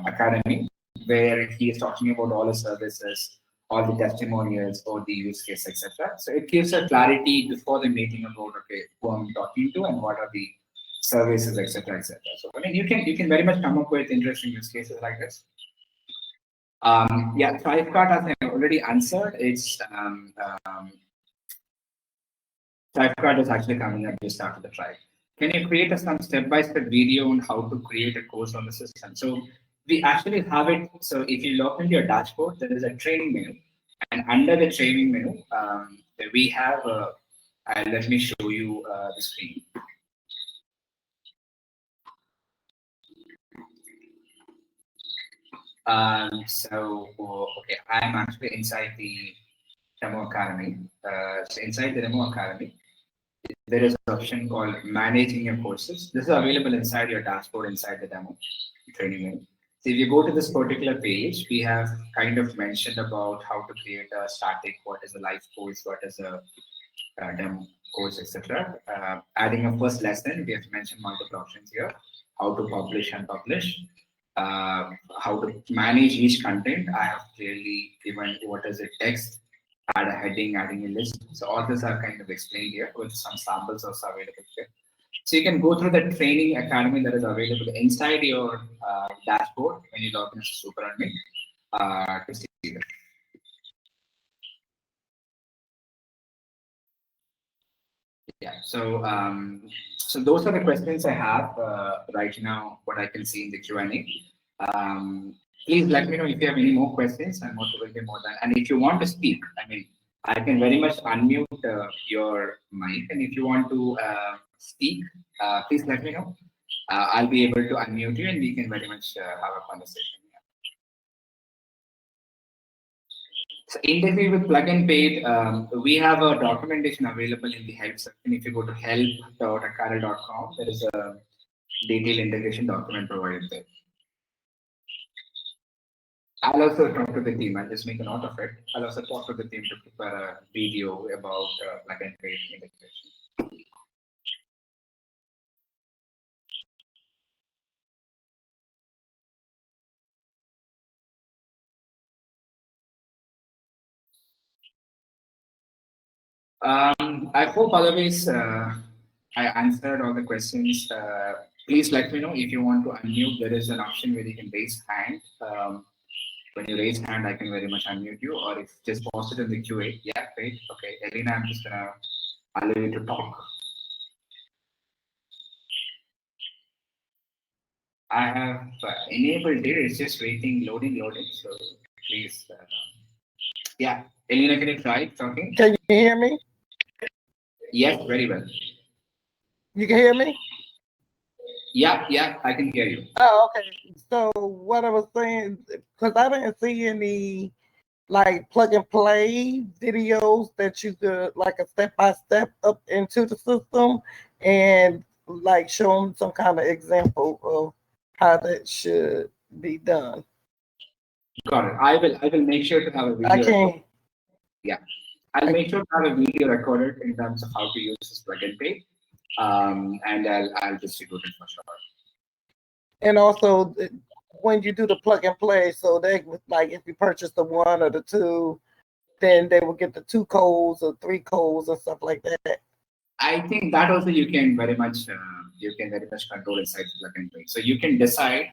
academy where he is talking about all the services, all the testimonials, or the use case, etc. So it gives a clarity before the meeting about okay, who I'm talking to and what are the services, etc., etc. So I mean, you can very much come up with interesting use cases like this. Yeah, Thrivecart, as I already answered, it's Thrivecart is actually coming up just after the Thrive. Can you create some step-by-step video on how to create a course on the system? So we actually have it. So if you log into your dashboard, there is a training menu, and under the training menu, we have. Let me show you the screen. Okay, I'm actually inside the Demo Academy. So inside the Demo Academy, there is an option called Managing Your Courses. This is available inside your dashboard, inside the demo training menu. So if you go to this particular page, we have kind of mentioned about how to create a static, what is a live course, what is a demo course, etc. Adding a first lesson, we have mentioned multiple options here, how to publish and publish. How to manage each content. I have clearly given what is it text, add a heading, adding a list. So all this are kind of explained here with some samples also available here. So you can go through the training academy that is available inside your dashboard when you log in as Super Admin to see that. Yeah. So those are the questions I have right now. What I can see in the Q&A. Please let me know if you have any more questions. I'm motivated more than. And if you want to speak, I mean, I can very much unmute your mic, and if you want to speak, please let me know. I'll be able to unmute you, and we can very much have a conversation. So integrate with plug and paid, we have a documentation available in the help section. If you go to help.acadle.com, there is a detailed integration document provided there. I'll also talk to the team. I'll just make a note of it. I'll also talk to the team to prepare a video about plug and paid integration. I hope otherwise I answered all the questions. Please let me know if you want to unmute. There is an option where you can raise hand. When you raise hand, I can very much unmute you, or if just post it in the QA. Yeah, great. Okay, Elena, I'm just gonna allow you to talk. I have enabled it. It's just waiting, loading. So please, yeah, Elena, can you try talking? Can you hear me? Yes, very well. You can hear me? Yeah, I can hear you. Oh, okay. So what I was saying, because I didn't see any like plug and play videos that you could like a step by step up into the system and like show them some kind of example of how that should be done. Got it. I will make sure to have a video. I can't. Yeah, I'll make sure to have a video recorded in terms of how to use this plug and play, and I'll distribute it for sure. And also, when you do the plug and play, so they like if you purchase the one or the two, then they will get the 2 codes or 3 codes or stuff like that. I think that also you can very much control inside the plug and play. So you can decide.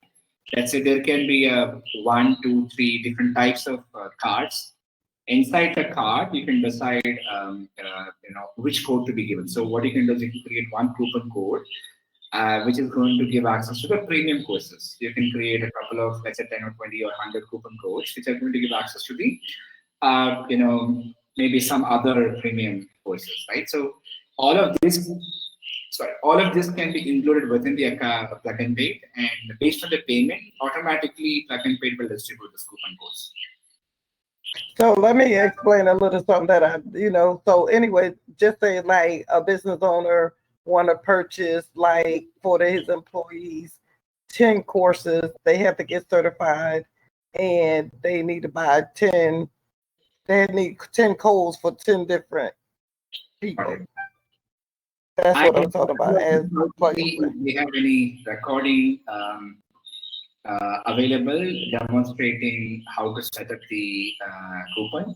Let's say there can be 1, 2, 3 different types of cards. Inside the card, you can decide which code to be given. So what you can do is you can create one coupon code, which is going to give access to the premium courses. You can create a couple of, let's say 10 or 20 or 100 coupon codes, which are going to give access to the, maybe some other premium courses, right? So all of this can be included within the plug and paid, and based on the payment, automatically plug and paid will distribute this coupon codes. So let me explain a little something that so anyway, just say like a business owner want to purchase like for his employees 10 courses, they have to get certified and they need to buy 10, they need 10 codes for 10 different people. Okay. That's what I'm talking about. As we have any recording available demonstrating how to set up the coupon.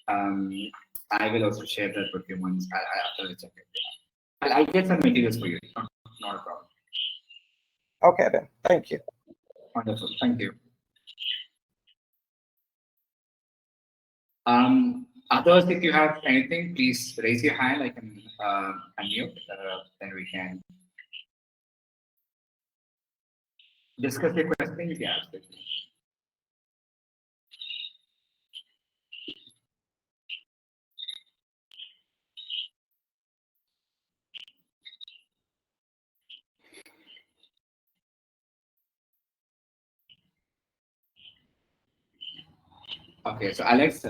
I will also share that with you once after the check it. I'll get some materials for you. Not a problem. Okay then. Thank you. Wonderful. Thank you. Others, if you have anything, please raise your hand. I can unmute. Then we can discuss your question if you have it. Okay, so Alex,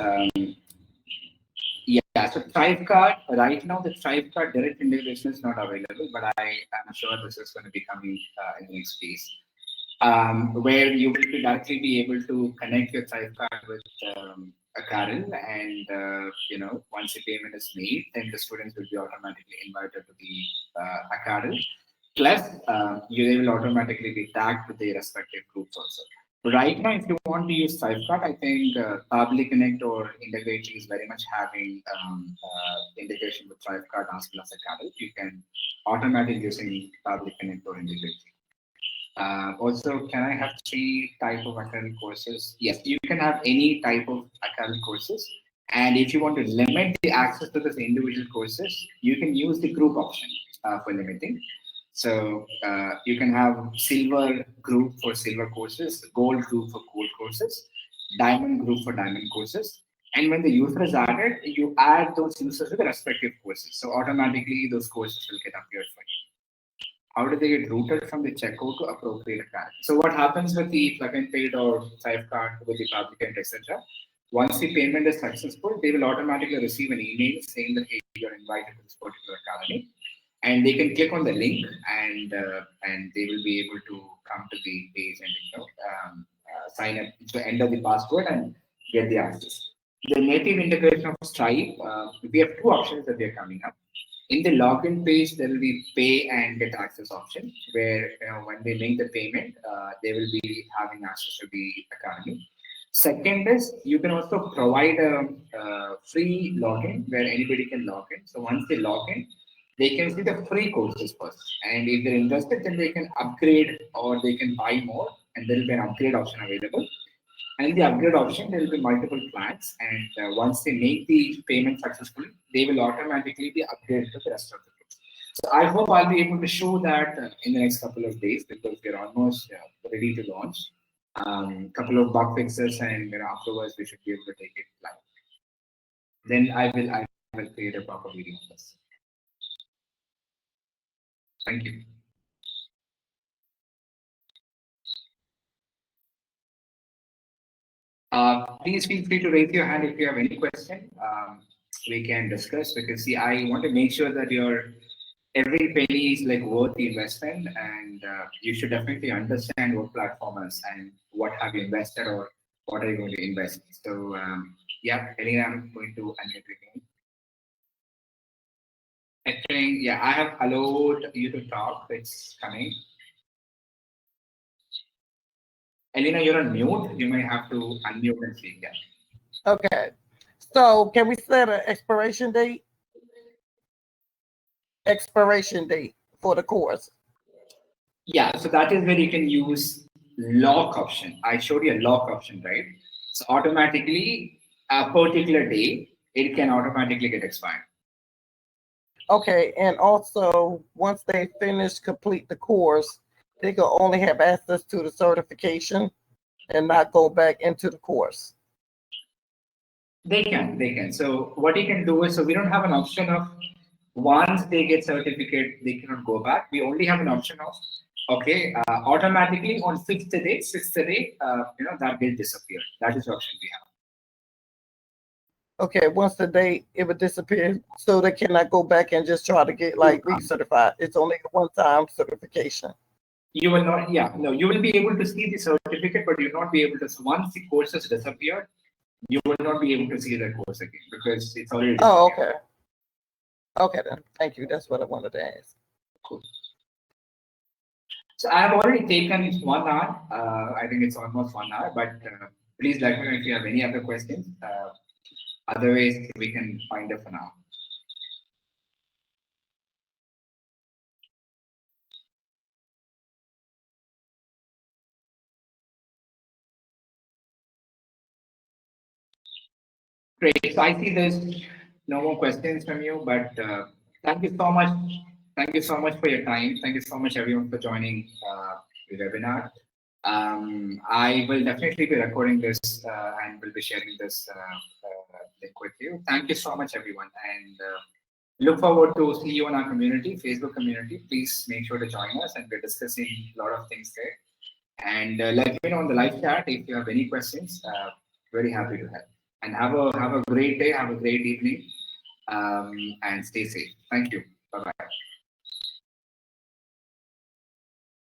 yeah, so Thrive Card, right now the Thrive Card direct integration is not available, but I am sure this is going to be coming in the next phase, where you will directly be able to connect your Thrive Card with Acadle, and once the payment is made, then the students will be automatically invited to the Acadle. Plus, they will automatically be tagged with their respective groups also. Right now, if you want to use Thrive-Card, I think Public Connect or Integration is very much having integration with Thrive-Card as well as Acadle. You can automatically using Public Connect or Integration. Also, can I have 3 type of Acadle courses? Yes, you can have any type of Acadle courses. And if you want to limit the access to those individual courses, you can use the group option for limiting. So you can have silver group for silver courses, gold group for gold courses, diamond group for diamond courses, And when the user is added, you add those users to the respective courses. So automatically those courses will get appeared for you. How do they get routed from the checkout to appropriate card? So what happens with the plug and paid or Swipe card with the applicant, etc. Once the payment is successful, they will automatically receive an email saying that hey, you're invited to this particular academy, and they can click on the link and they will be able to come to the page and sign up to enter the password and get the access. The native integration of Stripe, we have two options that they are coming up. In the login page, there will be pay and get access option, where when they make the payment, they will be having access to the academy. Second is you can also provide a free login where anybody can log in. So once they log in, they can see the free courses first, and if they're interested, then they can upgrade or they can buy more, and there will be an upgrade option available. And in the upgrade option, there will be multiple plans, and once they make the payment successfully, they will automatically be upgraded to the rest of the groups. So I hope I'll be able to show that in the next couple of days, because we're almost ready to launch. Couple of bug fixes, and afterwards we should be able to take it live. Then I will create a proper video on this. Thank you. Please feel free to raise your hand if you have any question. We can discuss, because see, I want to make sure that your every penny is like worth the investment, and you should definitely understand what platform is and what have you invested or what are you going to invest. So yeah, Elena, I'm going to unmute again. I think, yeah, I have allowed you to talk. It's coming. Elena, you're on mute. You may have to unmute and speak. Yeah. Okay. So can we set an expiration date? Expiration date for the course. Yeah, so that is where you can use lock option. I showed you a lock option, right? So automatically, a particular day, it can automatically get expired. Okay, and also once they complete the course, they can only have access to the certification and not go back into the course. They can. So what you can do is, so we don't have an option of once they get certificate, they cannot go back. We only have an option of, okay, automatically on sixth day, that will disappear. That is the option we have. Okay, once the date, it would disappear, so they cannot go back and just try to get like recertified. It's only a one-time certification. You will not, you will be able to see the certificate, but you will not be able to, once the course has disappeared, you will not be able to see the course again, because it's already disappeared. Oh, okay. Okay then, thank you. That's what I wanted to ask. Cool. So I have already taken 1 hour. I think it's almost 1 hour, but please let me know if you have any other questions. Otherwise, we can find it for now. Great. So I see there's no more questions from you, but thank you so much. Thank you so much for your time. Thank you so much, everyone, for joining the webinar. I will definitely be recording this and will be sharing this link with you. Thank you so much, everyone, and look forward to see you in our community, Facebook community. Please make sure to join us, and we're discussing a lot of things there. And let me know on the live chat if you have any questions. Very happy to help. And have a great day, have a great evening, and stay safe. Thank you. Bye-bye.